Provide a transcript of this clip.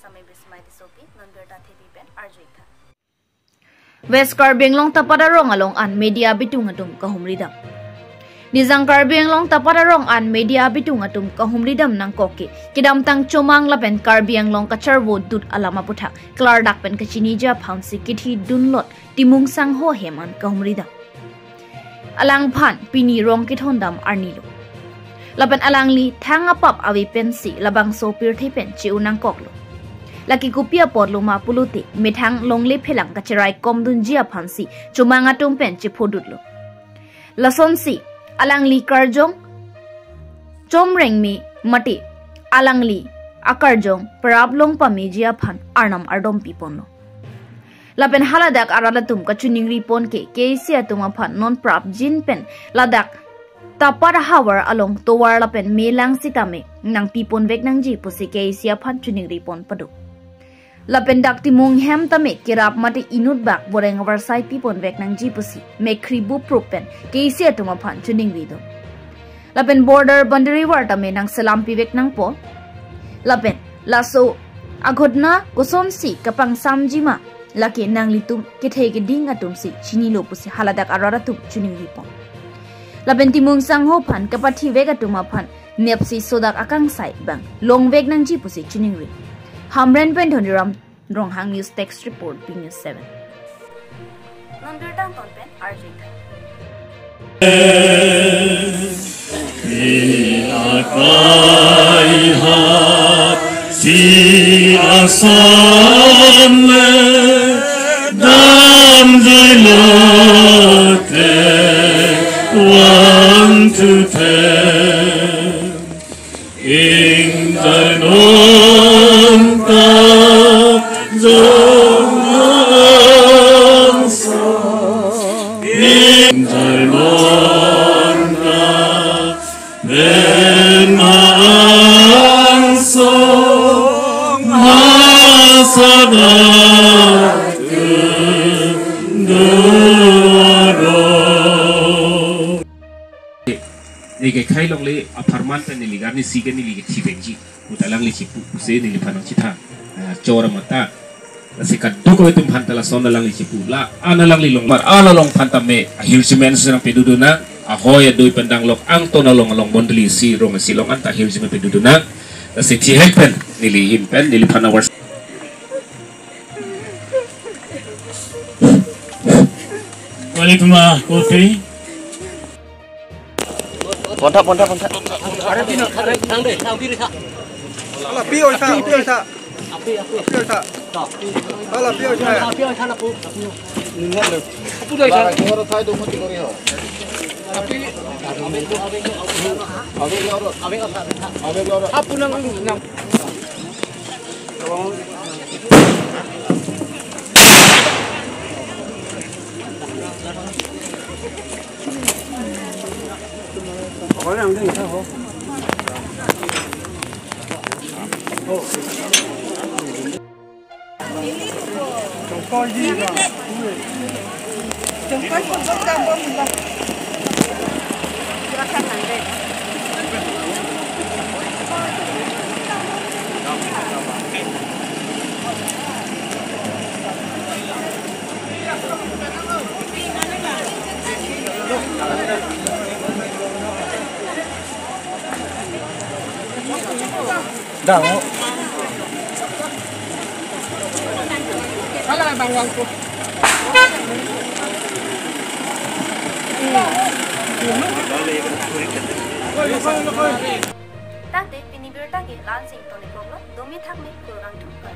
samai bismai disopi non berta thebi pen arjoika West Karbi Anglong tapadarong along an media bitung atum kahumridam Nizang Karbi Anglong tapadarong an media bitung atum kahumridam nang koki kidam tang chomang lapen Karbi Anglong kacharwo dut alama puthak klar dak pen kachinija phaunsi kithi dunlot timung sang ho heman kahumridam Alang phan pini rong kithondam arnilo Laban alangli thanga pap awi pensi labang sopir thepen chiunang koklo Laki kupia podlo ma puluti mithang longle phelang kachirai komdun jia phansi chumanga tumpen chiphodutlo Lasonsi alangli karjong chomrengmi mati alangli akarjong parablong pamijia phan arnam ardom piponlo Lapen haladak aralatum kachuningri ponke keisia tuma phan non prap jin pen ladak Tapar hawar along towar lapen melang sitame nang pipon vek nang ji pusi keisia phan chuningri pon padu Lapen dak timung hem tame kirap mate inut bak boreng warsai pipon vek nang ji pusi mekribu propen keisia tuma phan chuningri do Lapen border boundary war tame nang salam pivek nang po Lapen laso agodna kosonsi kapang samjima laki nang litum kithei ke ding atum si chinilo pusi haladak araratum chuningri pon Laben timung sang ho phan kapathi vega tuma phan nepsi sodak akang sai bang long veg nang ji pusi chuningri Hamren pen thoniram Ronghang News Text Report B News 7 non berta ton pen arjoika Si asam dam jailote one to ten in the non ta zong so in the non ta ben man so masada Nige kai long le apartment pen ni ligar ni sigen ni lig chivenji utalang li chipu se ni li panang chitha chora mata asikat duko itum phantala sonda lang li chipu la ana lang li long mar ana long phanta me hilsimen serang peduduna ahoy doi pendang lok ang to na long bondli si rong silong anta hilsimen peduduna si thi pen ni li impen ni li panawar Walituma kopi Ponta. Ada Ala pio sa. Api. Ala pio sa. Ningat le. Apu dai sa. Ora thai do mati kori ho. Api. Ave loro. Apu nang. Orang ni tak ho. Jongkoi ji lah. Jongkoi pun tak boleh lah. Silakan anda. Dah. Salah bangku. Takde pini berta ke lansing tone problem domi thakme kurang thukar